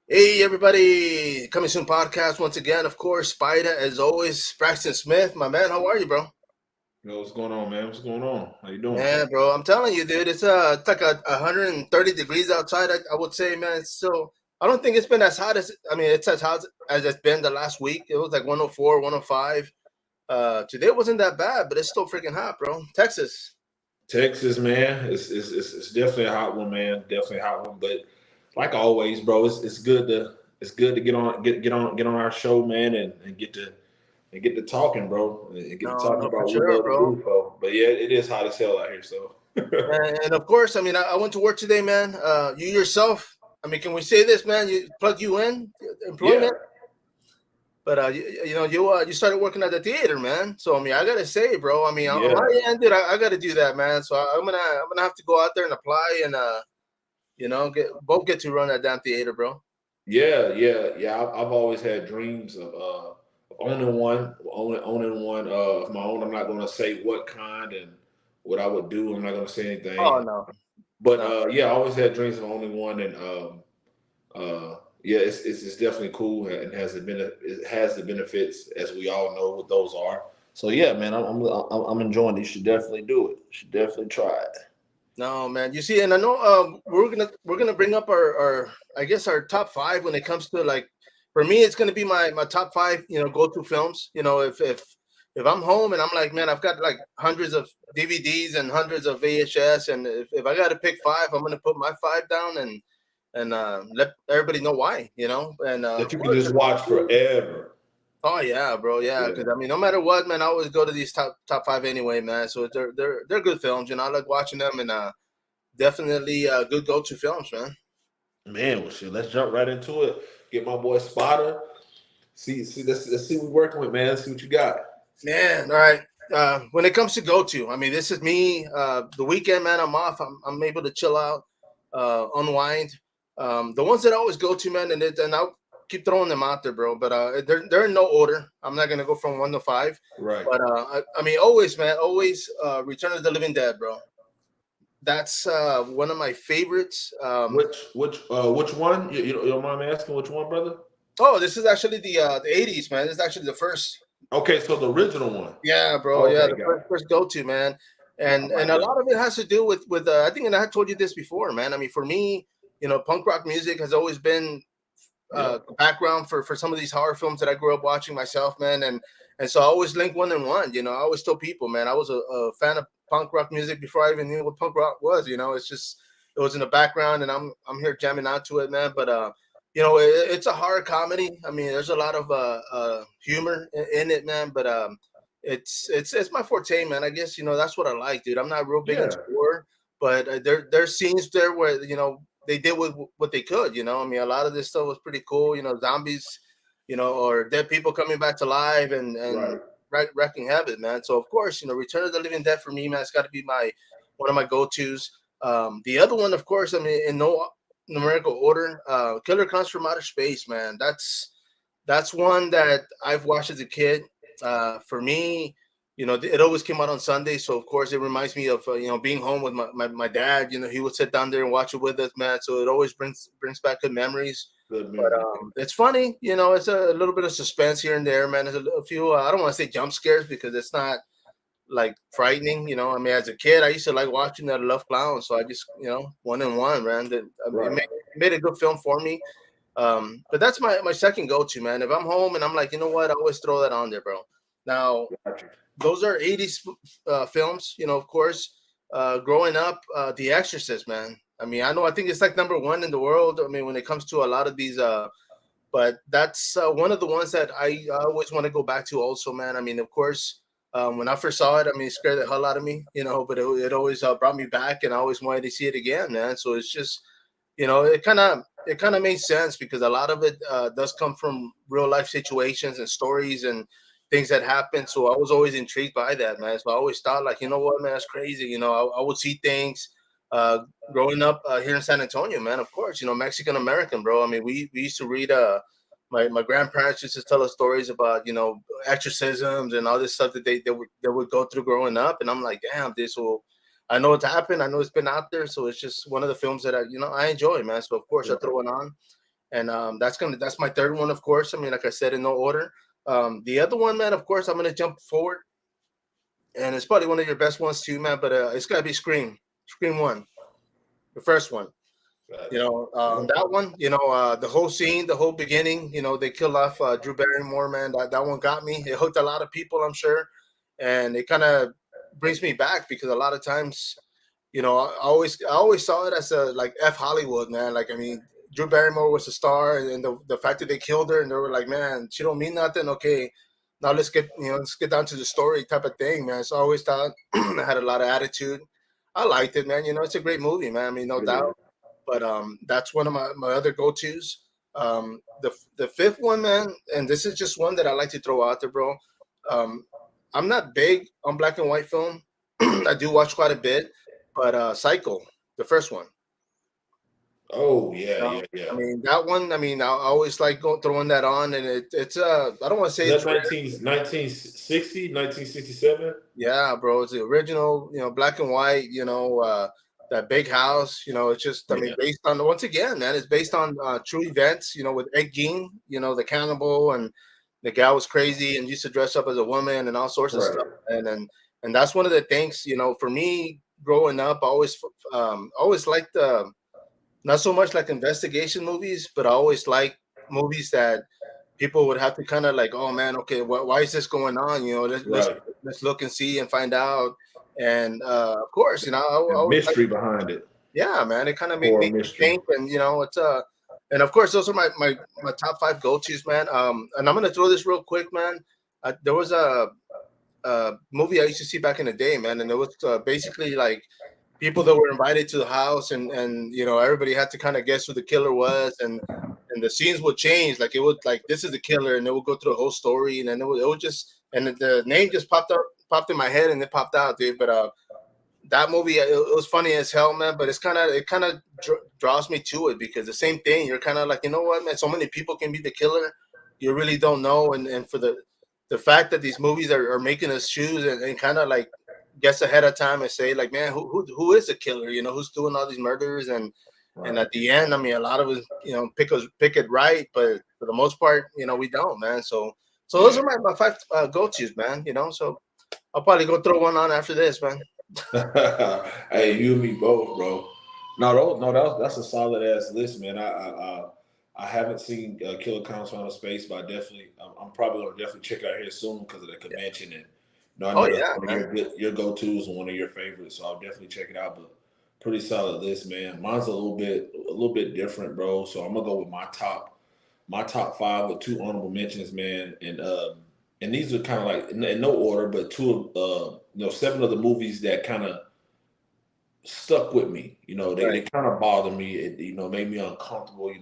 Hey everybody, coming soon podcast once again. Of course, sPidA as always. Braxton Smith, my man. How are you, bro? Yo, what's going on, man? What's going on? How you doing? Man, bro, I'm telling you, dude, it's like 130 degrees outside. I would say, man, it's still. I don't think it's been as hot as. I mean, it's as hot as it's been the last week. It was like 104, 105. Today wasn't that bad, but it's still freaking hot, bro. Texas. Texas, man, it's definitely a hot one, man. Definitely a hot one. But like always, bro, it's good to get on our show, man, and get to talking, bro, and get to No, talking no, for about what we sure, love to bro. do, bro. But yeah, it is hot as hell out here, so And of course, I mean, I went to work today, man. You yourself. I mean, can we say this, man? You plug you in yeah, employment. But you started working at the theater, man. So I mean, I gotta say, bro. I mean, on yeah, my end, dude, I gotta do that, man. So I'm gonna have to go out there and apply and get to run that damn theater, bro. yeah. I've always had dreams of owning one of my own. I'm not going to say what kind and what I would do. I'm not going to say Oh anything. no, But no. yeah, I always had dreams of owning one, and yeah, it's definitely cool and it has the benefits as we all know what those are. So yeah, man, I'm enjoying it. You should definitely do it. You should definitely try it. No, man. You see, and I know we're gonna bring up our I guess our top five when it comes to like for me it's gonna be my top five go to films. If I'm home and I'm like, man, I've got like hundreds of DVDs and hundreds of VHS, and if I got to pick five, I'm gonna put my five down and let everybody know why. And That of you can course, just watch forever. oh yeah, bro, yeah. Yeah. Because I mean, no matter what, man, I always go to these top five anyway, man. So they're good films. I like watching them and. Definitely good go-to films, man. Man, well, shit. Let's jump right into it. Get my boy Spotter. See. Let's see what we're working with, man. Let's see what you got. Man, all right. When it comes to go-to, I mean, this is me. The weekend, man, I'm off. I'm able to chill out, unwind. The ones that I always go to, man, and I'll keep throwing them out there, bro. But they're in no order. I'm not gonna go from one to five. Right. But I mean, always, man, always Return of the Living Dead, bro. That's one of my favorites. Which one? You don't mind me asking which one, brother? Oh, this is actually the '80s, man. This is actually the first. Okay, so the original one. Yeah, bro. Yeah, Okay, the got first go to, man, I and like a that. lot of it has to do with I think, and I had told you this before, man. I mean, for me, punk rock music has always been Yep. background for some of these horror films that I grew up watching myself, man, and so I always link one and one. I always tell people, man, I was a fan of punk rock music before I even knew what punk rock was. It's just it was in the background, and I'm here jamming out to it, man. But it's a horror comedy. I mean, there's a lot of humor in it, man. But it's my forte, man. I guess that's what I like, dude. I'm not real big Yeah. into horror, but there's scenes there where they did with what they could. I mean, a lot of this stuff was pretty cool. Zombies, or dead people coming back to life and Right. wrecking havoc, man. So of course, Return of the Living Dead for me, man, it's got to be my one of my go tos. The other one, of course, I mean, in no numerical order, Killer Comes from Outer Space, man. That's one that I've watched as a kid. For me, it always came out on Sunday, so of course it reminds me of being home with my dad. He would sit down there and watch it with us, man. So it always brings back good memories. Good But memory. it's funny, it's a little bit of suspense here and there, man. There's a few. I don't want to say jump scares because it's not like frightening. I mean, as a kid, I used to like watching that. I love clowns, so I just one and one, man. It Right. made a good film for me. But that's my second go to, man. If I'm home and I'm like, you know what, I always throw that on there, bro. Now Got you. those are '80s films, of course. Growing up, The Exorcist, man. I mean, I think it's like number one in the world. I mean, when it comes to a lot of these, but that's one of the ones that I always want to go back to, also, man. I mean, of course, when I first saw it, I mean, it scared the hell out of me, but it always brought me back, and I always wanted to see it again, man. So it's just it kind of made sense because a lot of it does come from real life situations and stories and things that happen. So I was always intrigued by that, man. So I always thought, like, you know what, man, that's crazy. I would see things uh, growing up here in San Antonio, man. Of course, Mexican American, bro. I mean, we used to read. My grandparents used to tell us stories about exorcisms and all this stuff that they would go through growing up, and I'm like, damn, this will. I know it's happened. I know it's been out there, so it's just one of the films that I enjoy, man. So of course I Right. throw it on. and that's my third one, of course. I mean, like I said, in no order. The other one, man, of course, I'm gonna jump forward, and it's probably one of your best ones too, man. But it's gotta be Scream, Scream One, the first one. Gotcha. That one, the whole scene, the whole beginning, they killed off Drew Barrymore, man. That one got me. It hooked a lot of people, I'm sure, and it kind of brings me back because a lot of times, I always saw it as a like F Hollywood, man. Like, I mean, Drew Barrymore was a star, and the fact that they killed her, and they were like, man, she don't mean nothing. Okay, now let's get down to the story type of thing, man. So I always thought I had a lot of attitude. I liked it, man. It's a great movie, man. I mean, no It doubt. is. But that's one of my other go tos. The fifth one, man, and this is just one that I like to throw out there, bro. Um, I'm not big on black and white film. I do watch quite a bit, but Cycle, the first one. Oh yeah, Uh, yeah, I yeah. mean that one. I mean, I always like throwing that on, and it's I don't want to say Is that it's rare. 1960, 1967? Yeah, bro, it's the original, black and white, that big house, it's just, I mean, Yeah, based on, once again, man, it's based on true events, with Ed Gein, the cannibal, and the gal was crazy and used to dress up as a woman and all sorts of right, stuff. And that's one of the things, for me growing up, I always liked, not so much like investigation movies, but I always like movies that people would have to kind of like, oh man, okay, why is this going on? right. Let's look and see and find out. And of course, I And always like, mystery behind it, yeah, man, it kind of horror makes me mystery. think, and it's and of course, those are my top five go tos, man. And I'm gonna throw this real quick, man. There was a movie I used to see back in the day, man, and it was basically like people that were invited to the house, and everybody had to kind of guess who the killer was, and the scenes would change, like it would like this is the killer, and it would go through the whole story, and then it would just, and the name just popped in my head, and it popped out, dude. But that movie, it was funny as hell, man. But it kind of draws me to it because the same thing, you're kind of like, you know what, man, so many people can be the killer, you really don't know. And for the fact that these movies are making us choose, and kind of like guess ahead of time and say like, man, who is the killer, who's doing all these murders, and Right. at the end, I mean, a lot of us, pick it right, but for the most part, we don't, man. So those Yeah. are my five go tos, man. So I'll probably go throw one on after this, man. Hey, you and me both, bro. No, that's a solid ass list, man. I haven't seen Killer Clowns from Outer Space, but I'm probably gonna definitely check it out here soon because of the Yeah. convention. And I Oh know that's yeah, one of man. your go tos and one of your favorites, so I'll definitely check it out. But pretty solid list, man. Mine's a little bit different, bro. So I'm gonna go with my top five with two honorable mentions, man. And these are kind of like in no order, but two of seven of the movies that kind of stuck with me. They Right. kind of bothered me. It made me uncomfortable.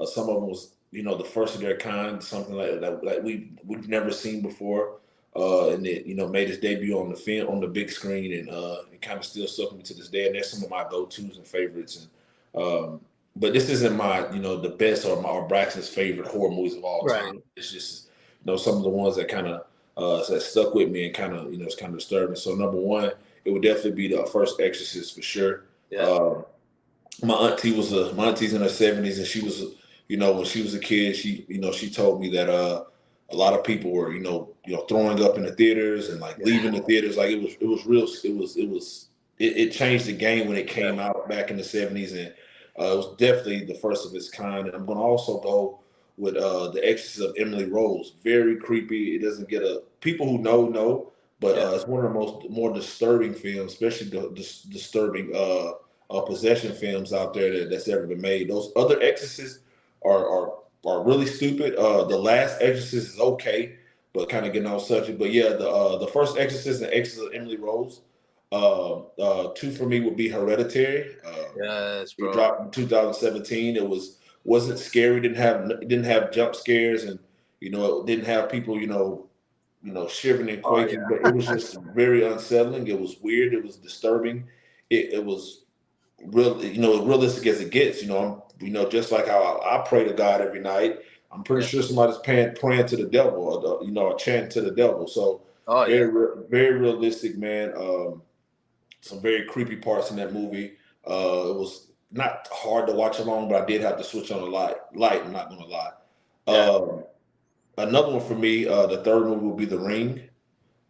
Some of them was the first of their kind, something like that we've never seen before. And it made its debut on the film on the big screen, and it kind of still stuck with me to this day. And they're some of my go tos and favorites. And but this isn't my the best or Braxton's favorite horror movies of all time. Right. It's just some of the ones that kind of that stuck with me and kind of it's kind of disturbing. So number one, it would definitely be the first Exorcist for sure. Yeah. Um, my auntie's in her 70s, and she was when she was a kid, she told me that a lot of people were throwing up in the theaters and like Yeah. leaving the theaters. Like it was real. It changed the game when it Yeah. came out back in the 70s, and it was definitely the first of its kind. And I'm going to also go with the Exorcist of Emily Rose. Very creepy. It doesn't get a people who know, but Yeah. it's one of the more disturbing films, especially the disturbing possession films out there that's ever been made. Those other Exorcists are are are really stupid. The Last Exorcist is okay, but kind of getting off subject. But yeah, the first Exorcist and Exorcist of Emily Rose. Two for me would be Hereditary. Yes, It bro. dropped in 2017. Wasn't scary. Didn't have jump scares, and it didn't have people shivering and Oh quaking. yeah. But it was just very unsettling. It was weird. It was disturbing. It was real, realistic as it gets. Just like how I pray to God every night. I'm pretty Yeah. sure somebody's praying to the devil, or chanting to the devil. So Oh yeah. very realistic, man. Some very creepy parts in that movie. It was not hard to watch along, but I did have to switch on the light. I'm not gonna lie. Yeah. Another one for me, the third movie would be The Ring.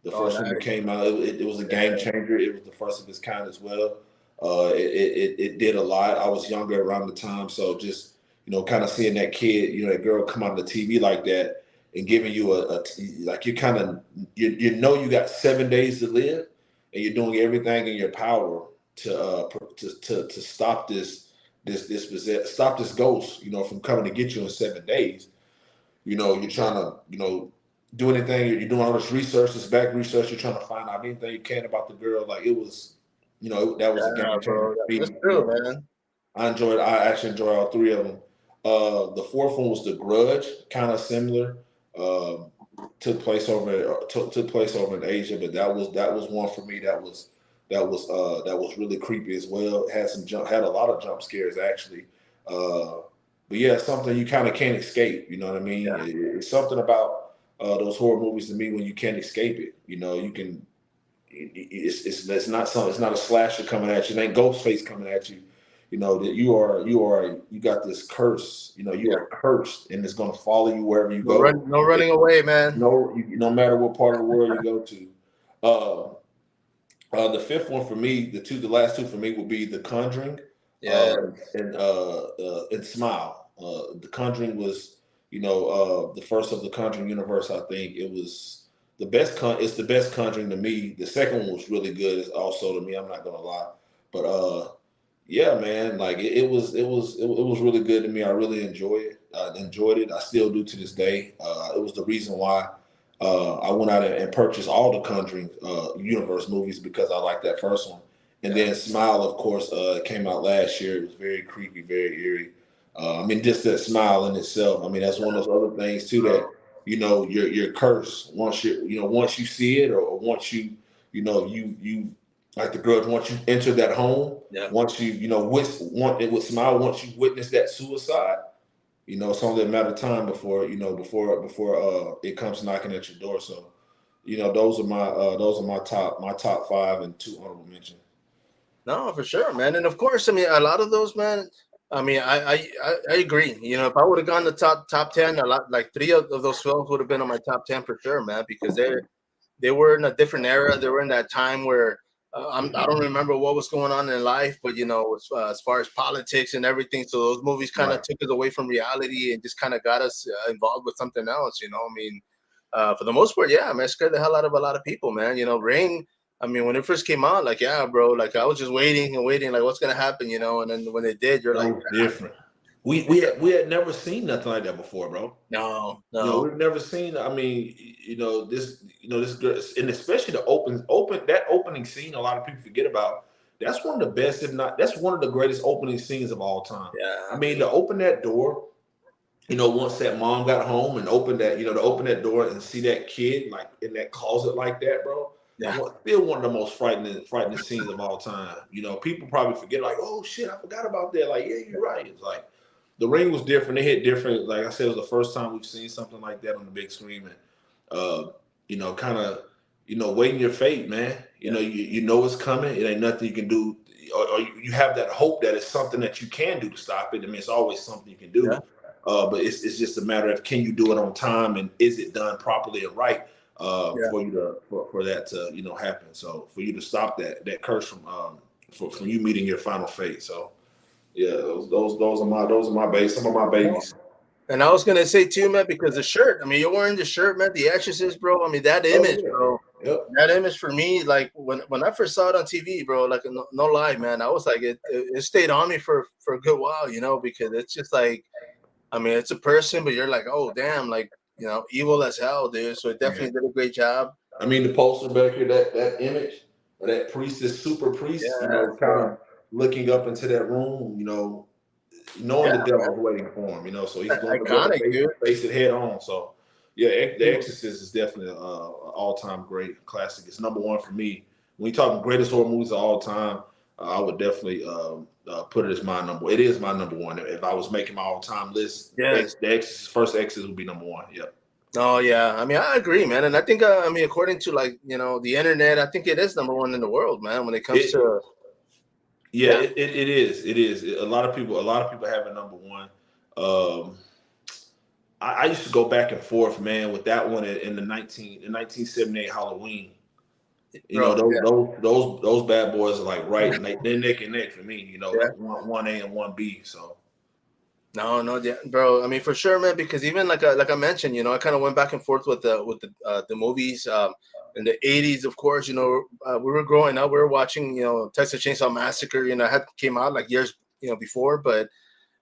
The Oh, first one that nice. came out, it was a game changer. It was the first of its kind as well. It did a lot. I was younger around the time, so just kind of seeing that kid, that girl come on the TV like that and giving you like you kind of you got 7 days to live, and you're doing everything in your power to stop stop this ghost, from coming to get you in 7 days. You're trying to, do anything. You're doing all this research, this back research. You're trying to find out anything you can about the girl. Like it was, that was a game Yeah, changer bro. for That's me. true, man. I actually enjoyed all three of them. The fourth one was The Grudge, kind of similar. Took place over in Asia, but that was one for me that was really creepy as well. Had a lot of jump scares actually. But yeah, something you kind of can't escape. You know what I mean? Yeah. It's something about those horror movies to me when you can't escape it. You can. It's not something. It's not a slasher coming at you. It ain't Ghostface coming at you. That you got this curse. You Yeah. are cursed, and it's going to follow you wherever you No go. no running away, man. No matter what part of the world you go to. The fifth one for me, the last two for me would be The Conjuring, Yeah. and Smile. The Conjuring was, the first of the Conjuring universe. I think it was the best. It's the best Conjuring to me. The second one was really good, also to me. I'm not gonna lie, but yeah, man, like it was really good to me. I really enjoyed it. I still do to this day. It was the reason why I went out and purchased all the Conjuring universe movies because I liked that first one. And then Smile, of course, came out last year. It was very creepy, very eerie. I mean, just that Smile in itself. I mean, that's one of those other things too that you're cursed once you see it, or once you like The Grudge. Once you enter that home, once with Smile, once you witness that suicide. It's only a matter of time before it comes knocking at your door. So, those are my top five and two honorable mentions. No, for sure, man. And of course, I mean, a lot of those, man. I mean, I agree. If I would have gone the top 10, a lot like three of those films would have been on my top 10 for sure, man. Because they were in a different era. They were in that time where I don't remember what was going on in life, but as far as politics and everything. So those movies kind of took us away from reality and just kind of got us involved with something else. I mean, for the most part, yeah, man, it scared the hell out of a lot of people, man. Ring. I mean, when it first came out, like, yeah, bro, like I was just waiting and waiting, like, what's gonna happen, and then when it did, you're That like, was different. We had never seen nothing like that before, bro. no, We've never seen. I mean, this girl, and especially the opening scene. A lot of people forget about. That's one of the best, if not, that's one of the greatest opening scenes of all time. I yeah, mean, to open that door, once that mom got home and opened that, to open that door and see that kid like in that closet like that, bro. yeah, Still one of the most frightening scenes of all time. People probably forget, like, oh shit, I forgot about that. Like, yeah, you're right. It's like The Ring was different. It hit different. Like I said, it was the first time we've seen something like that on the big screen, and kind of, waiting your fate, man. You know it's coming. It ain't nothing you can do, or you have that hope that it's something that you can do to stop it. I mean, it's always something you can do. yeah. But it's just a matter of, can you do it on time, and is it done properly and right for you for that to happen. So for you to stop that curse from you meeting your final fate. So yeah, those are my babies. Some of my babies. And I was gonna say too, man, because the shirt. I mean, you're wearing the shirt, man. The Exorcist, bro. I mean, that image, Oh, yeah. bro. Yep. That image for me, like when I first saw it on TV, bro. Like no lie, man. I was like, it stayed on me for a good while, because it's just like, I mean, it's a person, but you're like, oh damn, like evil as hell, dude. So it definitely did a great job. I mean, the poster back here, that image of that priest, this super priest, Yeah, kind of looking up into that room, knowing yeah, the devil's waiting for him, so he's going iconic, to dude. face it head on. So, yeah, The Exorcist is definitely an all-time great classic. It's number one for me. When you talking greatest horror movies of all time, I would definitely put it as my number. It is my number one. If I was making my all-time list, Yes. The Exorcist, first Exorcist would be number one. Yep. Oh yeah, I mean, I agree, man, and I think, I mean, according to like the internet, I think it is number one in the world, man, when it comes to Yeah, it is. It is. A lot of people have it number one. Um, I used to go back and forth, man, with that one in the 1978 Halloween. You know, bro. Yeah, those bad boys are like right, like they're neck and neck for me. You know, yeah. one A and one B. So No, no, yeah, bro. I mean, for sure, man. Because even like I mentioned, I kind of went back and forth with the movies. In the '80s, of course, we were growing up. We were watching, Texas Chainsaw Massacre. Had came out like years, before, but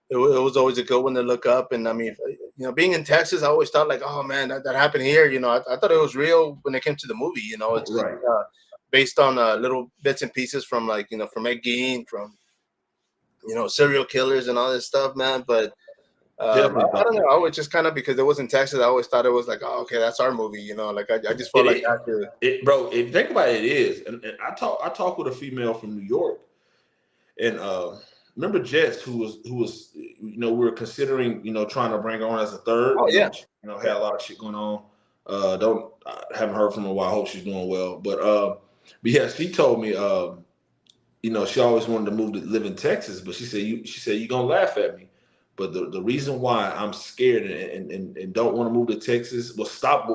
it was always a good one to look up. And I mean, being in Texas, I always thought like, oh man, that happened here. I thought it was real when it came to the movie. It's just right, based on little bits and pieces from like from Ed Gein, from serial killers and all this stuff, man. But definitely I don't thought know. I was just kind of because it was in Texas. I always thought it was like, oh, okay, that's our movie. Like I just felt it. like that. Bro. If you think about it, it is. And I talk with a female from New York, and remember Jess, who was we were considering trying to bring her on as a third. Oh yeah, Had a lot of shit going on. Don't I haven't heard from her. While I hope she's doing well. But yeah, she told me. She always wanted to move to live in Texas, but she said you're gonna laugh at me. But the reason why I'm scared and don't want to move to Texas will stop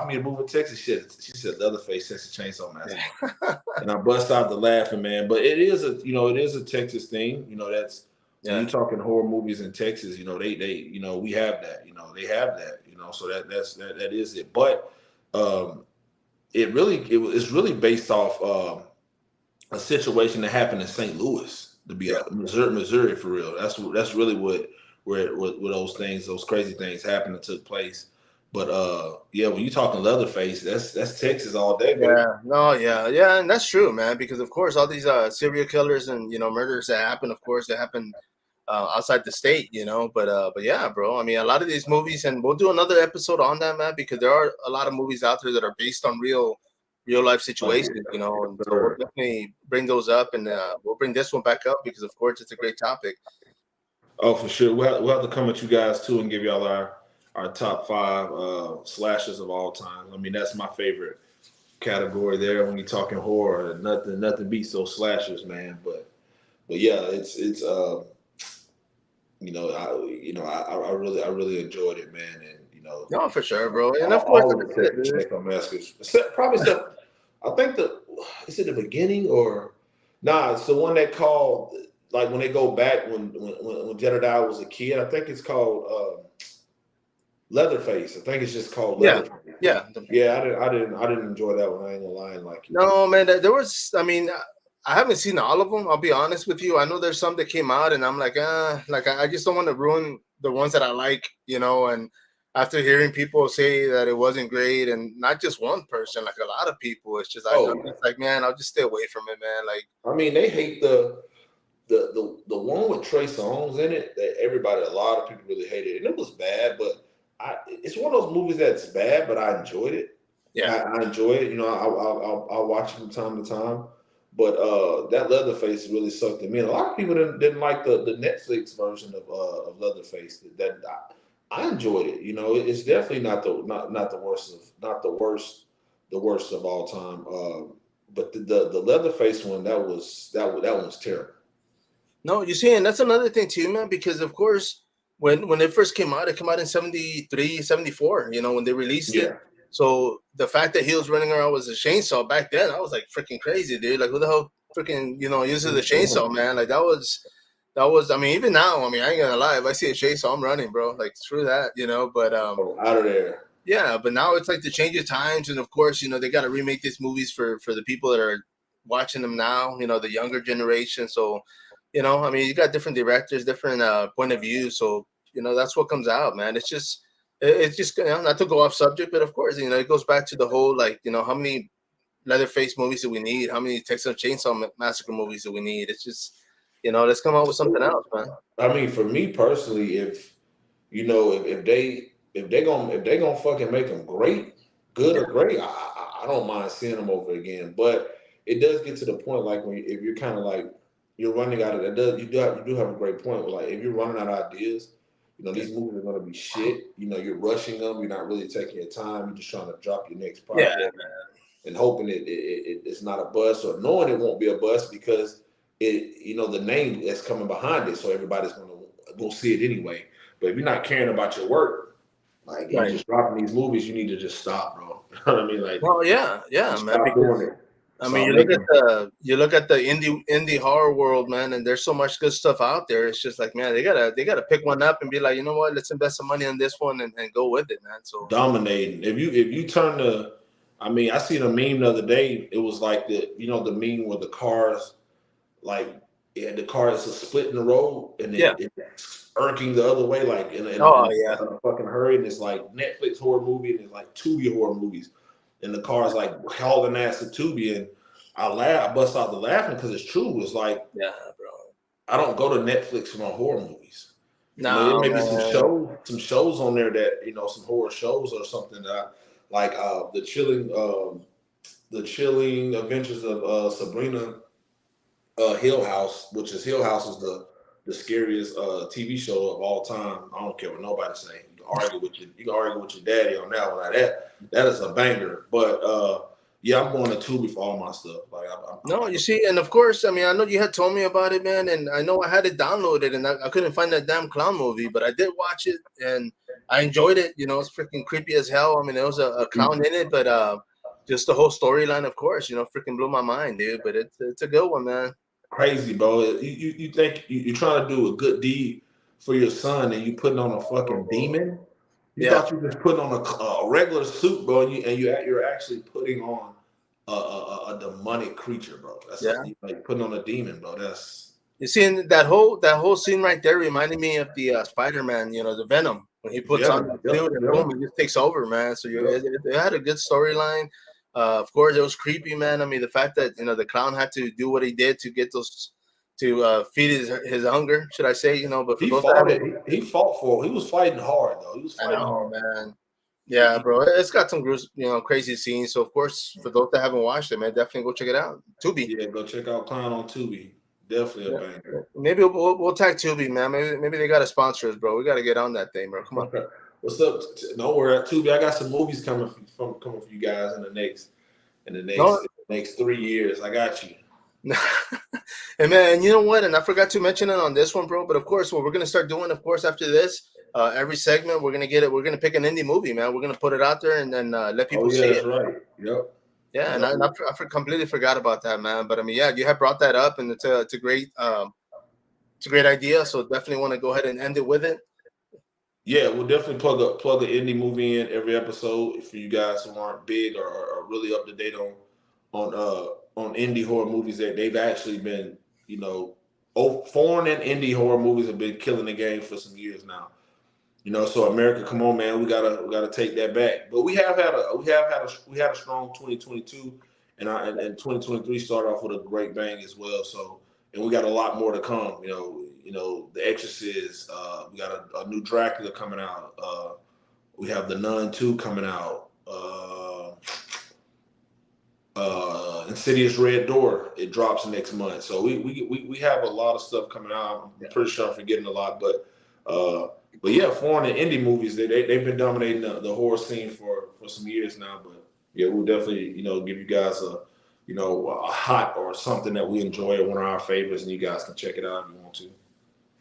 me to move to Texas. She said Leatherface, Texas Chainsaw Massacre. yeah, And I bust out the laughing, man. But it is a Texas thing. That's when yeah. you're talking horror movies in Texas. They we have that. They have that. So that is it. But um, it's really based off a situation that happened in St. Louis, to be Yeah. Missouri for real. That's really where those things, those crazy things happened and took place. But yeah, when you talking Leatherface, that's Texas all day, baby. Yeah, no, yeah, and that's true, man. Because of course, all these serial killers and murders that happen, of course, they happen outside the state, But yeah, bro. I mean, a lot of these movies, and we'll do another episode on that, man, because there are a lot of movies out there that are based on real life situations, and so we'll Sure. definitely bring those up, and we'll bring this one back up because, of course, it's a great topic. Oh, for sure. We'll have to come at you guys too and give y'all our top five slashes of all time. I mean, that's my favorite category there when you're talking horror. Nothing beats those slashers, man. But yeah, it's I really enjoyed it, man, and No, for sure, bro, and of course, all like of I the said, Texas Chainsaw Massacres, except I think is it the beginning or nah? It's the one that called like when they go back when Jedediah was a kid. I think it's called Leatherface. I think it's just called yeah, Leatherface. yeah. Yeah, I didn't enjoy that one. I ain't gonna lie like you. No, man, there was. I mean, I haven't seen all of them. I'll be honest with you. I know there's some that came out, and I'm like, like I just don't want to ruin the ones that I like, And after hearing people say that it wasn't great, and not just one person, like a lot of people, it's just I'm Oh, just like, man, I'll just stay away from it, man. Like, I mean, they hate the one with Trey Songz in it that a lot of people really hated, and it was bad. But it's one of those movies that's bad, but I enjoyed it. yeah, I enjoy it. I'll watch it from time to time. But that Leatherface really sucked at me. And a lot of people didn't like the Netflix version of Leatherface. That I enjoyed it. It's definitely not the worst the worst of all time. But the Leatherface one that one was terrible. no, you see, and that's another thing too, man, because of course, when it first came out, it came out in 73, 74. When they released it. Yeah. So the fact that he was running around with a chainsaw back then, I was like freaking crazy, dude. Like, who the hell freaking uses the chainsaw, man? Like that was. I mean, even now, I mean, I ain't gonna lie. If I see a chainsaw, I'm running, bro. Like, screw that. But Oh, out of there. yeah, but now it's like the change of times, and of course, they got to remake these movies for the people that are watching them now. The younger generation. So, I mean, you got different directors, different point of view. So, that's what comes out, man. It's just not to go off subject, but of course, it goes back to the whole like, how many Leatherface movies do we need? How many Texas Chainsaw Massacre movies do we need? It's just, let's come out with something else, man. I mean, for me personally, if they gonna fucking make them great, good or great, I don't mind seeing them over again. But it does get to the point like if you're kind of like you're running out of that. You do have a great point. Like if you're running out of ideas, these movies are gonna be shit. You're rushing them. You're not really taking your time. You're just trying to drop your next Yeah, project and hoping it's not a bust or knowing it won't be a bust because the name that's coming behind it, so everybody's gonna go see it anyway. But if you're not caring about your work, like you Right. just dropping these movies, you need to just stop, bro. You know what I mean? Like, Well, yeah, just man. stop doing Because it. I mean, Stop making. you look at the indie horror world, man, and there's so much good stuff out there. It's just like, man, they gotta pick one up and be like, you know what, let's invest some money on this one and go with it, man. So Dominating. If you turn the, I mean, I seen a meme the other day. It was like the meme where the cars, like, the car is a split in the road and yeah. it's irking the other way, like Oh yeah. in a fucking hurry. And it's like Netflix horror movie and it's like Tubi horror movies, and the car's like hauling ass to Tubi, and I bust out the laughing because it's true. It's like, Yeah, bro. I don't go to Netflix for my horror movies. There No, may be man. some shows on there that some horror shows or something that like the chilling adventures of Sabrina Hill House, which is Hill House is the scariest TV show of all time. I don't care what nobody say. You can argue with your daddy on that one. Like that is a banger. But yeah, I'm going to Tubi for all my stuff. Like No, you see, and of course, I mean, I know you had told me about it, man, and I know I had it downloaded, and I couldn't find that damn clown movie, but I did watch it, and I enjoyed it. You know, it's freaking creepy as hell. I mean, there was a clown in it, but just the whole storyline, of course, freaking blew my mind, dude. But it's a good one, man. crazy, bro. You think you're trying to do a good deed for your son, and you putting on a fucking demon? You Yeah, thought you were just putting on a regular suit, bro, and you're actually putting on a demonic creature, bro. That's yeah. like putting on a demon, bro. That's You see, and that whole scene right there reminded me of the Spider-Man, the Venom when he puts on yeah, that yep, suit and yep, boom, it just takes over, man. So yep. it had a good storyline. Of course, it was creepy, man. I mean, the fact that the clown had to do what he did to get those to feed his hunger, should I say? But for He those that fought haven't, it. He fought for it. He was fighting hard though. He was I fighting know, hard. man. Yeah, bro, it's got some crazy scenes. So of course, for those that haven't watched it, man, definitely go check it out. Tubi. Yeah, go check out Clown on Tubi. Definitely a Yeah. banger. Maybe we'll tag Tubi, man. Maybe they got to sponsor us, bro. We got to get on that thing, bro. Come on. What's up? Don't worry, Tubi. I got some movies coming for you guys in the next No, next 3 years. I got you. and man, you know what? And I forgot to mention it on this one, bro. But of course, what we're gonna start doing, of course, after this, every segment we're gonna get it. We're gonna pick an indie movie, man. We're gonna put it out there and then let Oh people yeah, see that's it. right. Yep. Yeah, and Yep. I completely forgot about that, man. But I mean, yeah, you have brought that up, and it's a great idea. So definitely want to go ahead and end it with it. Yeah, we'll definitely plug an indie movie in every episode for you guys who aren't big or really up to date on indie horror movies. That they've actually been, foreign and indie horror movies have been killing the game for some years now. So America, come on, man, we gotta take that back. But we had a strong 2022, and 2023 started off with a great bang as well. So, and we got a lot more to come. The Exorcist. We got a new Dracula coming out. We have the Nun 2 coming out. Insidious Red Door, it drops next month. So we have a lot of stuff coming out. I'm pretty sure I'm forgetting a lot, but yeah, foreign and indie movies, they've been dominating the horror scene for some years now. But yeah, we'll definitely give you guys a hot or something that we enjoy or one of our favorites, and you guys can check it out if you want to.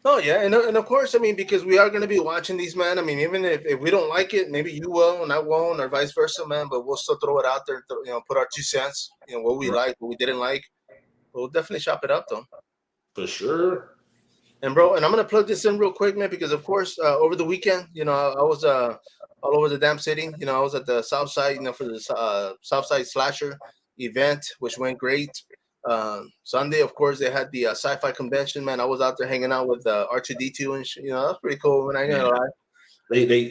Oh yeah, and of course, I mean, because we are going to be watching these, man. I mean, even if we don't like it, maybe you will and I won't, or vice versa, man. But we'll still throw it out there, put our 2 cents, what we Right. like, what we didn't like. We'll definitely chop it up, though. For sure. And bro, and I'm gonna plug this in real quick, man, because of course, over the weekend, I was all over the damn city. I was at the South Side, for the South Side Slasher event, which went great. Sunday, of course, they had the sci-fi convention, man. I was out there hanging out with R2D2 and that's pretty cool. Man, I ain't gonna lie.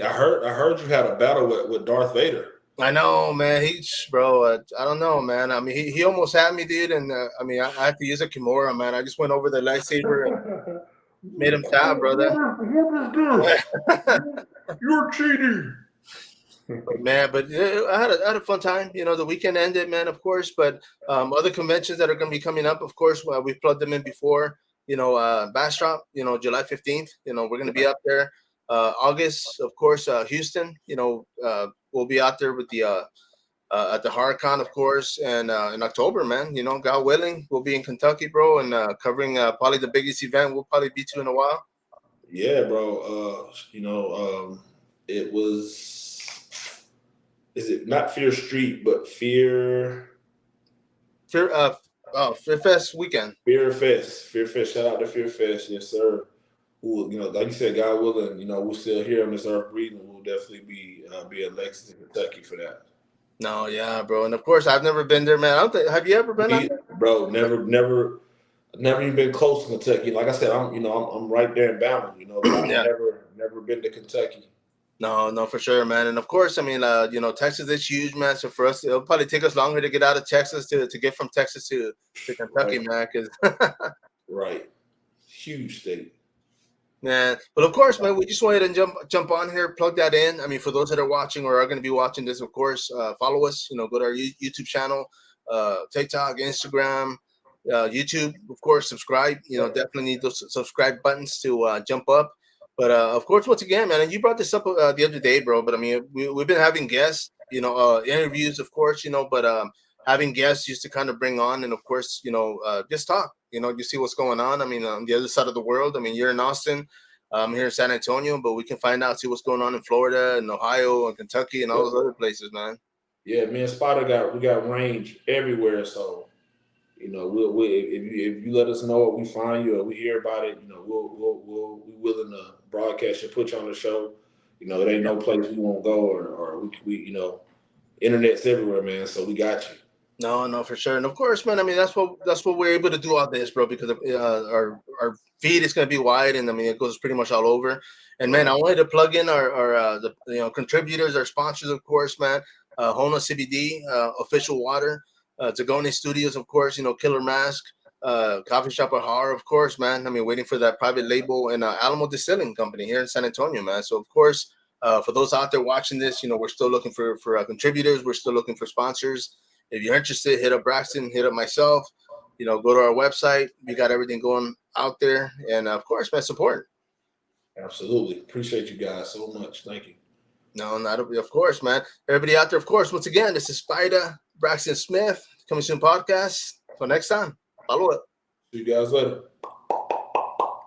I heard you had a battle with Darth Vader. I know, man. Bro. I don't know, man. I mean, he almost had me, dude. And I mean, I had to use a Kimura, man. I just went over the lightsaber and made him tap, brother. What is this? You're cheating. Man, but I had a fun time. The weekend ended, man, of course. But other conventions that are going to be coming up, of course, we've plugged them in before. Bastrop, July 15th. We're going to be up there. August, of course, Houston. We'll be out there with the at the HorrorCon, of course, and in October, man. God willing, we'll be in Kentucky, bro, and covering probably the biggest event we'll probably be to in a while. Yeah, bro. It was. Is it not Fear Street, but Fear? Fear Fest weekend. Fear Fest. Fear Fest. Shout out to Fear Fest. Yes, sir. Who, like you said, God willing, we're still here on this earth breathing. We'll definitely be in Lexington, Kentucky for that. No, yeah, bro, and of course I've never been there, man. I don't think. Have you ever been there? Bro, never even been close to Kentucky. Like I said, I'm right there in Bama, but I've Yeah. never been to Kentucky. No, for sure, man. And of course, I mean, Texas is huge, man. So for us, it'll probably take us longer to get out of Texas to get from Texas to Kentucky, man. Because right, huge state. Man, but of course, man, we just wanted to jump on here, plug that in. I mean, for those that are watching or are going to be watching this, of course, follow us. Go to our YouTube channel, TikTok, Instagram, YouTube. Of course, subscribe. Definitely need those subscribe buttons to jump up. But of course, once again, man, and you brought this up the other day, bro. But I mean, we've been having guests, interviews, of course, but having guests used to kind of bring on, and of course, just talk. You see what's going on. I mean, on the other side of the world. I mean, you're in Austin, I'm here in San Antonio, but we can find out, see what's going on in Florida and Ohio and Kentucky and all those other places, man. Yeah, me and sPidA we got range everywhere. So, we'll if you let us know or we find you or we hear about it, we'll be willing to broadcast and put you on the show. It ain't no place we won't go or we internet's everywhere, man. So we got you. No, for sure. And of course, man, I mean, that's what we're able to do all this, bro, because our feed is going to be wide, and I mean, it goes pretty much all over. And man, I wanted to plug in our contributors, our sponsors, of course, man. Hona CBD, Official Water, Tagoni Studios, of course, Killer Mask, Coffee Shop at Horror, of course, man. I mean, waiting for that private label, and Alamo Distilling Company here in San Antonio, man. So of course, for those out there watching this, we're still looking for contributors. We're still looking for sponsors. If you're interested, hit up Braxton, hit up myself, go to our website. We got everything going out there. And of course, man, support. Absolutely. Appreciate you guys so much. Thank you. No, not of course, man. Everybody out there, of course, once again, this is sPidA, Braxton Smith, Coming Soon Podcast. Until next time, follow up. See you guys later.